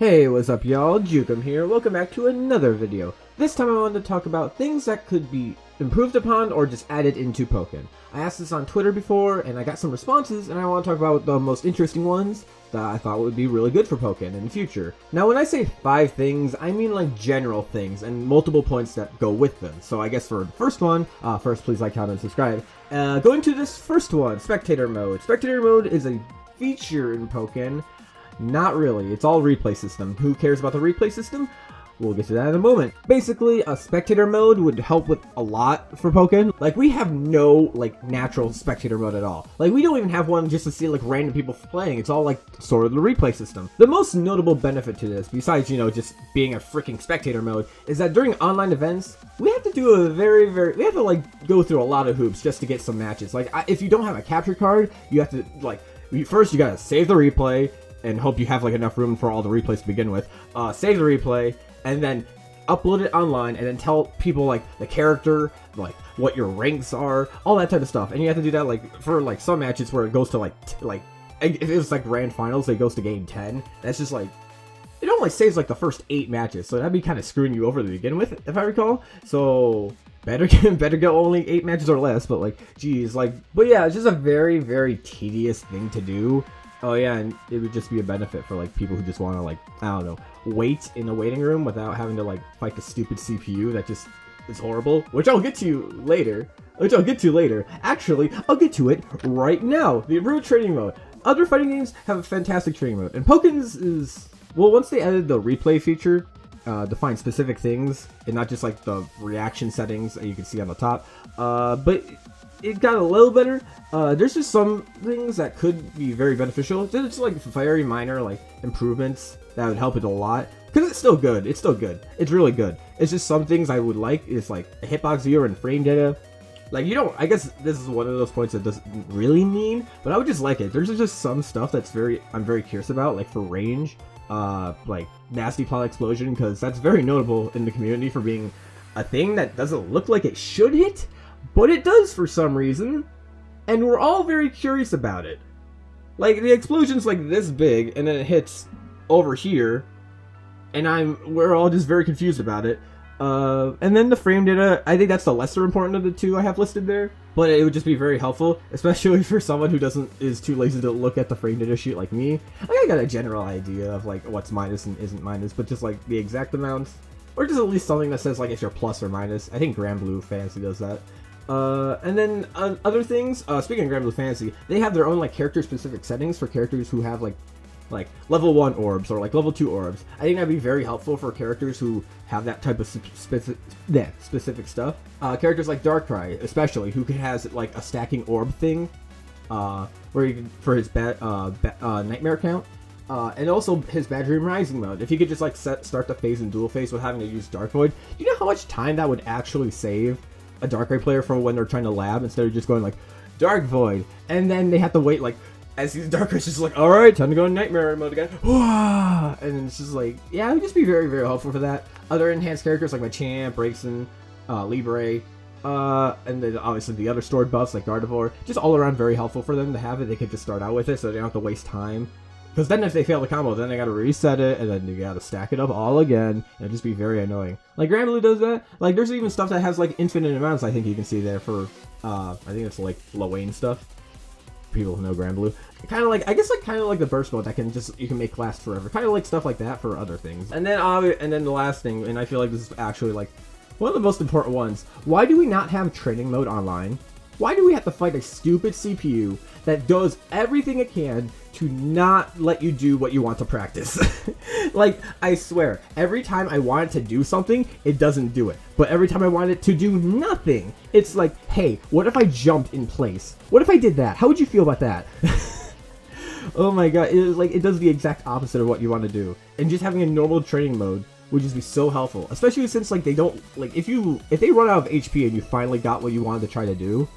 Hey, what's up y'all? Jukem here. Welcome back to another video. This time I wanted to talk about things that could be improved upon or just added into Pokken. I asked this on Twitter before and I got some responses, and I want to talk about the most interesting ones that I thought would be really good for Pokken in the future. Now when I say 5 things, I mean like general things and multiple points that go with them. So I guess for the first one, first please like, comment, and subscribe. Going to this first one, Spectator Mode. Spectator Mode is a feature in Pokken. Not really, it's all replay system. Who cares about the replay system? We'll get to that in a moment. Basically, a spectator mode would help with a lot for Pokken. Like, we have no, like, natural spectator mode at all. Like, we don't even have one just to see, like, random people playing. It's all, like, sort of the replay system. The most notable benefit to this, besides, you know, just being a freaking spectator mode, is that during online events, we have to do we have to, like, go through a lot of hoops just to get some matches. Like, if you don't have a capture card, you have to, like, first you gotta save the replay, and hope you have like enough room for all the replays to begin with. Save the replay, and then upload it online, and then tell people like the character, like what your ranks are, all that type of stuff. And you have to do that like for like some matches where it goes to like if it's like grand finals, it goes to game 10. That's just like, it only saves like the first 8 matches, so that'd be kind of screwing you over to begin with, if I recall. So better get only 8 matches or less. But like, geez, like, but yeah, it's just a very tedious thing to do. Oh yeah, and it would just be a benefit for like people who just want to, like, I don't know, wait in a waiting room without having to like fight the stupid CPU that just is horrible, which I'll get to later. Actually, I'll get to it right now. The improved training mode. Other fighting games have a fantastic training mode, and Pokken's is, well, once they added the replay feature to find specific things and not just like the reaction settings that you can see on the top, but it got a little better. There's just some things that could be very beneficial. There's like very minor like improvements that would help it a lot. Because it's still good. It's really good. It's just some things I would like is like a hitbox viewer and frame data. Like, you don't, I guess this is one of those points that doesn't really mean, but I would just like it. There's just some stuff that's I'm very curious about, like for range, like nasty plot explosion, because that's very notable in the community for being a thing that doesn't look like it should hit, but it does for some reason, and we're all very curious about it. Like, the explosion's like this big, and then it hits over here, and we're all just very confused about it. And then the frame data, I think that's the lesser important of the two I have listed there, but it would just be very helpful, especially for someone who is too lazy to look at the frame data sheet like me. Like, I got a general idea of like what's minus and isn't minus, but just like the exact amounts, or just at least something that says like if you're plus or minus. I think Grand Blue Fantasy does that. And then other things, speaking of Grand Blue Fantasy, they have their own like character specific settings for characters who have like level 1 orbs or like level 2 orbs. I think that'd be very helpful for characters who have that type of specific stuff. Characters like Darkrai, especially, who has like a stacking orb thing, where you can, for his nightmare count, and also his Bad Dream Rising mode. If he could just like start the phase in Duel Phase with having to use Dark Void, you know how much time that would actually save a Darkrai player for when they're trying to lab, instead of just going like Dark Void, and then they have to wait like, as these Darkrai's just like, alright, time to go in Nightmare mode again. And it's just like, yeah, it would just be very helpful for that. Other enhanced characters like Machamp, Braixen, Libre, and then obviously the other stored buffs like Gardevoir, just all around very helpful for them to have it. They could just start out with it so they don't have to waste time. Because then if they fail the combo, then they gotta reset it, and then you gotta stack it up all again. It'd just be very annoying. Like, Grand Blue does that. Like, there's even stuff that has, like, infinite amounts, I think you can see there for, I think it's, like, Lowane stuff. People who know Grand Blue. Kind of like, I guess, like, kind of like the burst mode that you can make last forever. Kind of like stuff like that for other things. And then the last thing, and I feel like this is actually, like, one of the most important ones. Why do we not have training mode online? Why do we have to fight a stupid CPU that does everything it can to not let you do what you want to practice? Like, I swear, every time I want it to do something, it doesn't do it. But every time I want it to do nothing, it's like, hey, what if I jumped in place? What if I did that? How would you feel about that? Oh my god, it does the exact opposite of what you want to do. And just having a normal training mode would just be so helpful. Especially since, like, they don't, like, if they run out of HP and you finally got what you wanted to try to do,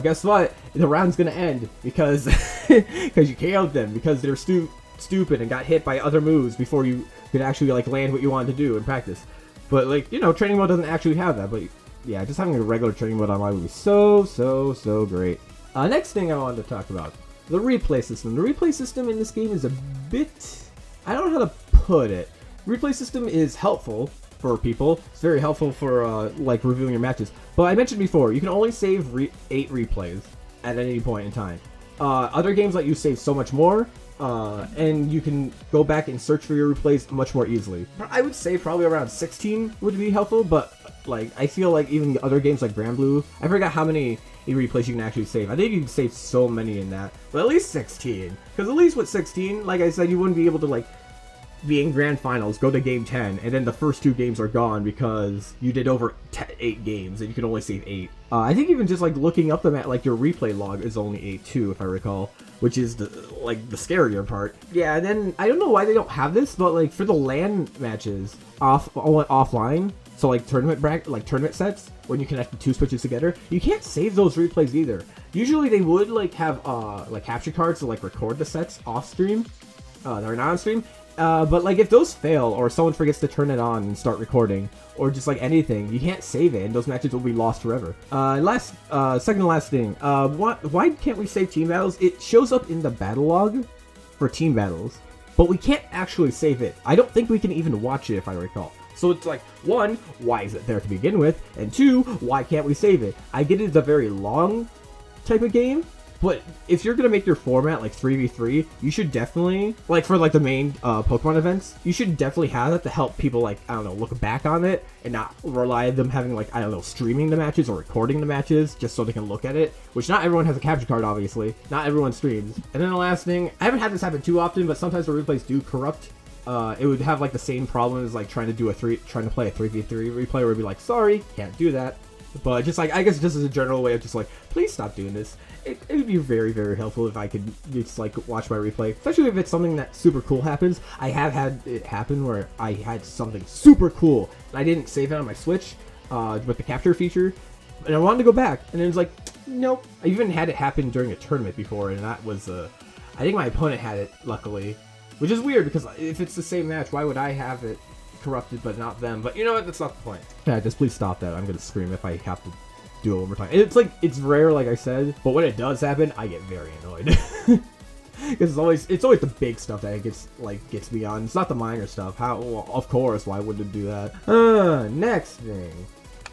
guess what? The round's gonna end because you KO'd them, because they're stupid and got hit by other moves before you could actually like land what you wanted to do in practice. But like, you know, training mode doesn't actually have that. But yeah, just having a regular training mode online would be so great. Next thing I wanted to talk about, the replay system. The replay system in this game is a bit, I don't know how to put it? Replay system is helpful for people. It's very helpful for like reviewing your matches. But I mentioned before, you can only save 8 replays at any point in time. Other games let you save so much more, and you can go back and search for your replays much more easily. I would say probably around 16 would be helpful, but like I feel like even other games like Granblue, I forgot how many replays you can actually save. I think you can save so many in that, but at least 16. Because at least with 16, like I said, you wouldn't be able to like be in grand finals, go to game 10, and then the first 2 games are gone because you did over 8 games and you can only save 8. I think even just like looking up the like your replay log is only 8 too, if I recall, which is the scarier part. Yeah, and then I don't know why they don't have this, but like for the LAN matches offline, so like tournament sets, when you connect the 2 switches together, you can't save those replays either. Usually they would like have like capture cards to like record the sets off stream, they're not on stream. But like if those fail or someone forgets to turn it on and start recording or just like anything, you can't save it and those matches will be lost forever. Second to last thing, why can't we save team battles? It shows up in the battle log for team battles, but we can't actually save it. I don't think we can even watch it if I recall. So it's like, 1, why is it there to begin with? And 2, why can't we save it? I get it's a very long type of game, but if you're gonna make your format like 3v3, you should definitely, like for like the main Pokemon events, you should definitely have that to help people like, I don't know, look back on it and not rely on them having like, I don't know, streaming the matches or recording the matches just so they can look at it, which not everyone has a capture card, obviously. Not everyone streams. And then the last thing, I haven't had this happen too often, but sometimes the replays do corrupt. It would have like the same problem as like trying to play a 3v3 replay where it'd be like, sorry, can't do that. But just like, I guess just as a general way of just like, please stop doing this. It would be very, very helpful if I could just like watch my replay, especially if it's something that super cool happens. I have had it happen where I had something super cool and I didn't save it on my Switch with the capture feature, and I wanted to go back, and it was like, nope. I even had it happen during a tournament before, and that was I think my opponent had it, luckily, which is weird because if it's the same match, why would I have it corrupted but not them? But you know what, that's not the point. Yeah, just please stop that. I'm gonna scream if I have to do it one more time. It's like, it's rare, like I said, but when it does happen, I get very annoyed. Because it's always the big stuff that gets me on. It's not the minor stuff. Well, of course, why would it do that? Next thing.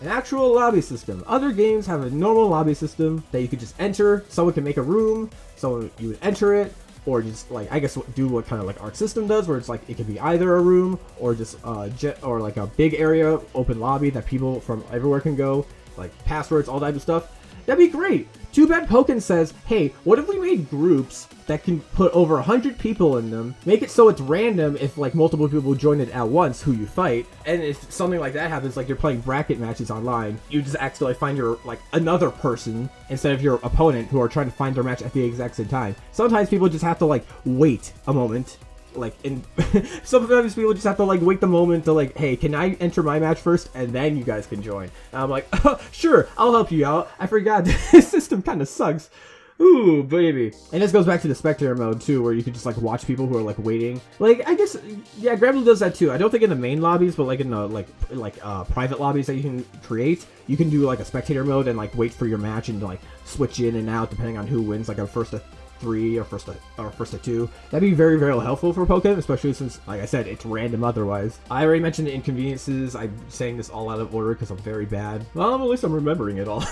An actual lobby system. Other games have a normal lobby system that you could just enter. Someone can make a room, so you would enter it, or just like, I guess do what kind of like Arc System does, where it's like it could be either a room or just or like a big area, open lobby that people from everywhere can go, like passwords, all that type of stuff. That'd be great. Too bad Pokken says, hey, what if we made groups that can put over 100 people in them, make it so it's random if like multiple people join it at once who you fight, and if something like that happens, like you're playing bracket matches online, you just accidentally find your like another person instead of your opponent who are trying to find their match at the exact same time. Sometimes people just have to like wait a moment. Like, in sometimes people just have to like wait the moment to like, hey, can I enter my match first and then you guys can join? And I'm like, oh, sure, I'll help you out. I forgot this system kind of sucks. Ooh, baby. And this goes back to the Spectator Mode too, where you can just like watch people who are like waiting. Like, I guess, yeah, Granblue does that too. I don't think in the main lobbies, but like in the private lobbies that you can create, you can do like a Spectator Mode and like wait for your match and like switch in and out depending on who wins, like a first to 3 or first to 2. That'd be very, very helpful for Pokken, especially since, like I said, it's random otherwise. I already mentioned the inconveniences. I'm saying this all out of order because I'm very bad. Well, at least I'm remembering it all.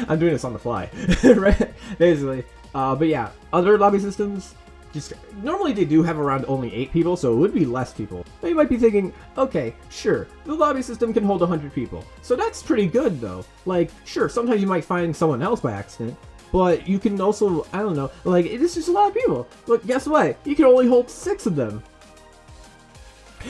I'm doing this on the fly, right? Basically. But yeah, other lobby systems, just normally they do have around only 8 people, so it would be less people. Now you might be thinking, okay, sure, the lobby system can hold 100 people, so that's pretty good though. Like, sure, sometimes you might find someone else by accident, but you can also, I don't know, like, it's just a lot of people. But guess what? You can only hold 6 of them.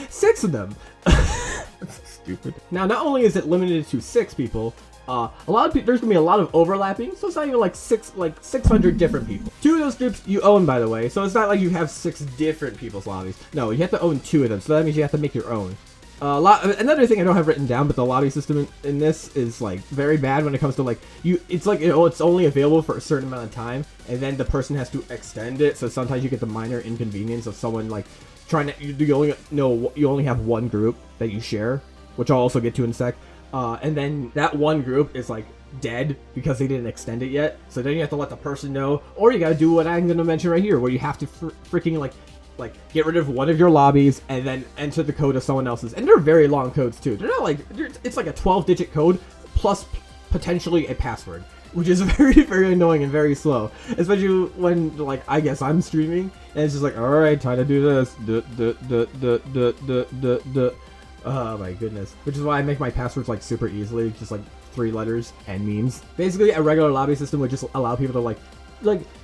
6 of them! That's stupid. Now, not only is it limited to 6 people, a lot of people, there's gonna be a lot of overlapping, so it's not even like 600 different people. 2 of those groups you own, by the way, so it's not like you have 6 different people's lobbies. No, you have to own 2 of them, so that means you have to make your own. Another thing I don't have written down, but the lobby system in this is like very bad when it comes to like it's like, you know, it's only available for a certain amount of time, and then the person has to extend it. So sometimes you get the minor inconvenience of someone like trying to you only have one group that you share, which I'll also get to in a sec. And then that one group is like dead because they didn't extend it yet. So then you have to let the person know, or you gotta do what I'm gonna mention right here, where you have to freaking like like get rid of one of your lobbies and then enter the code of someone else's. And they're very long codes too. They're not like, it's like a 12-digit code plus potentially a password, which is very, very annoying and very slow. Especially when, like, I guess I'm streaming and it's just like, all right, time to do this. Oh my goodness. Which is why I make my passwords like super easily, just like 3 letters and memes. Basically, a regular lobby system would just allow people to like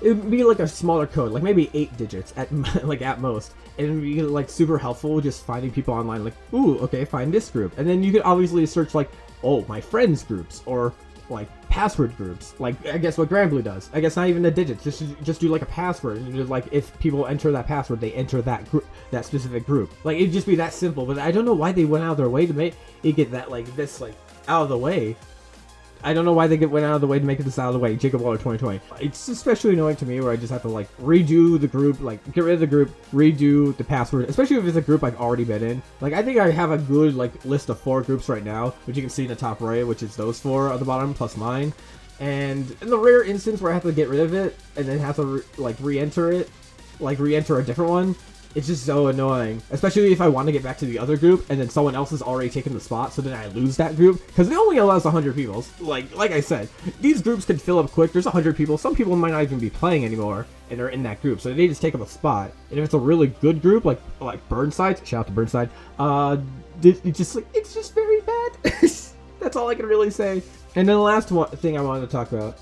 it would be like a smaller code, like maybe 8 digits at like at most. And it would be like super helpful just finding people online, like, ooh, okay, find this group. And then you could obviously search like, oh, my friends groups, or like password groups, like I guess what Granblue does. I guess not even the digits, just do like a password, and just like if people enter that password, they enter that group, that specific group. Like it'd just be that simple. But I don't know why they went out of their way to make it get that like this like out of the way. I don't know why they went out of the way to make this out of the way. Jacob Waller 2020. It's especially annoying to me where I just have to like redo the group, like get rid of the group, redo the password, especially if it's a group I've already been in. Like I think I have a good like list of 4 groups right now, which you can see in the top right, which is those 4 at the bottom plus mine. And in the rare instance where I have to get rid of it and then have to re-enter it, like re-enter a different one, it's just so annoying, especially if I want to get back to the other group and then someone else has already taken the spot, so then I lose that group, because it only allows 100 people. Like I said, these groups can fill up quick. There's 100 people. Some people might not even be playing anymore, and they're in that group, so they just take up a spot. And if it's a really good group, like Burnside, shout out to Burnside, it's just very bad. That's all I can really say. And then the last thing I wanted to talk about,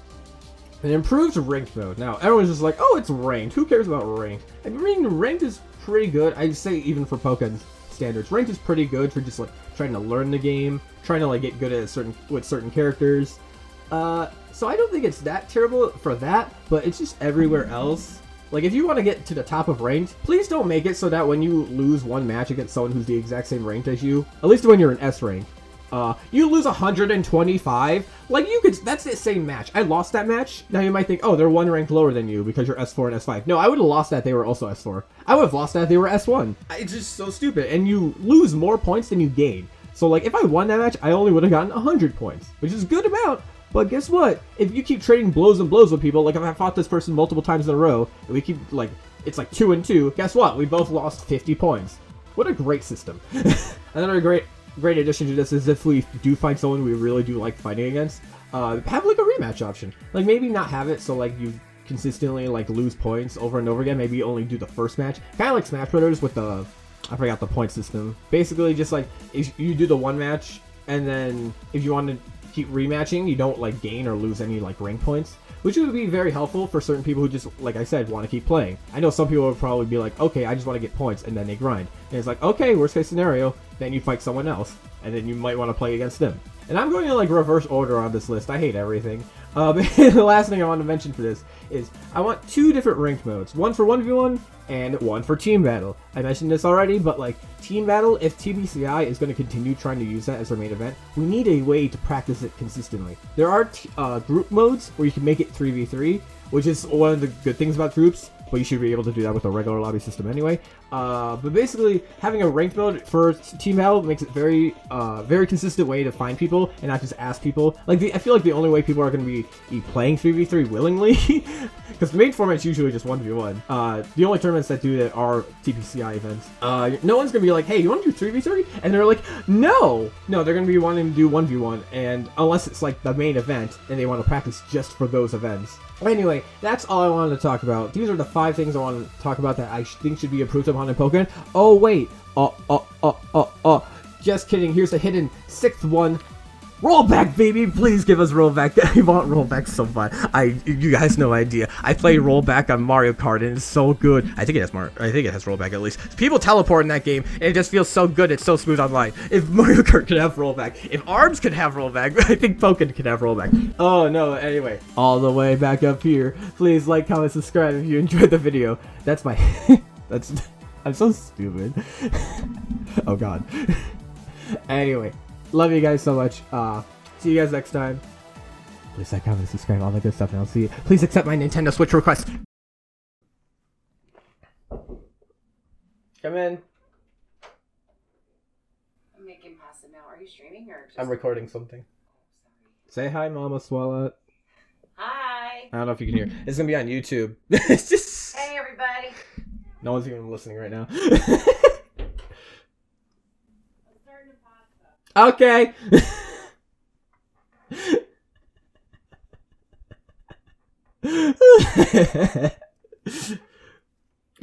an improved ranked mode. Now, everyone's just like, oh, it's ranked. Who cares about ranked? I mean, ranked is pretty good. I'd say even for Pokken standards, ranked is pretty good for just like trying to learn the game, trying to like get good at certain characters. So I don't think it's that terrible for that, but it's just everywhere else. Like if you want to get to the top of ranked, please don't make it so that when you lose one match against someone who's the exact same ranked as you, at least when you're in S rank, you lose 125, like you could, that's the same match. I lost that match. Now you might think, oh, they're 1 rank lower than you because you're S4 and S5. No, I would have lost that they were also S4. I would have lost that they were S1. It's just so stupid, and you lose more points than you gain. So like if I won that match, I only would have gotten 100 points, which is a good amount. But guess what? If you keep trading blows and blows with people, like if I fought this person multiple times in a row, and we keep like, it's like 2 and 2, guess what? We both lost 50 points. What a great system. Another great addition to this is if we do find someone we really do like fighting against, have like a rematch option. Like maybe not have it so like you consistently like lose points over and over again. Maybe you only do the first match, kind of like Smash Brothers with the, I forgot the point system. Basically just like if you do the one match, and then if you want to keep rematching, you don't like gain or lose any like rank points, which would be very helpful for certain people who just, like I said, want to keep playing. I know some people would probably be like, okay, I just want to get points, and then they grind. And it's like, okay, worst case scenario, then you fight someone else, and then you might want to play against them. And I'm going to like reverse order on this list. I hate everything. The last thing I want to mention for this is I want 2 different ranked modes. One for 1v1 and one for team battle. I mentioned this already, but like team battle, if TBCI is going to continue trying to use that as their main event, we need a way to practice it consistently. There are group modes where you can make it 3v3, which is one of the good things about groups, but you should be able to do that with a regular lobby system anyway. But basically, having a ranked mode for team battle makes it very consistent way to find people and not just ask people. Like I feel like the only way people are going to be playing 3v3 willingly, because the main format's usually just 1v1. The only tournaments that do that are TPCI events. No one's going to be like, hey, you want to do 3v3? And they're like, no, they're going to be wanting to do 1v1, and unless it's like the main event and they want to practice just for those events. Anyway, that's all I wanted to talk about. These are the 5 things I want to talk about that I think should be improved upon in Pokken. Oh wait, just kidding. Here's the hidden 6th one. Rollback, baby! Please give us rollback. I want rollback so bad. You guys have no idea. I played rollback on Mario Kart and it's so good. I think it has rollback at least. People teleport in that game and it just feels so good. It's so smooth online. If Mario Kart could have rollback, if ARMS could have rollback, I think Pokken could have rollback. Oh no, anyway. All the way back up here. Please like, comment, subscribe if you enjoyed the video. That's my... I'm so stupid. Oh god. Anyway. Love you guys so much. See you guys next time. Please like, comment, subscribe, all that good stuff, and I'll see you. Please accept my Nintendo Switch request. Come in. I'm making pasta now. Are you streaming or just... I'm recording something. Say hi, Mama Swallow. Hi. I don't know if you can hear. It's gonna be on YouTube. It's just... Hey, everybody. No one's even listening right now. Okay.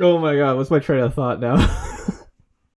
Oh my god, what's my train of thought now?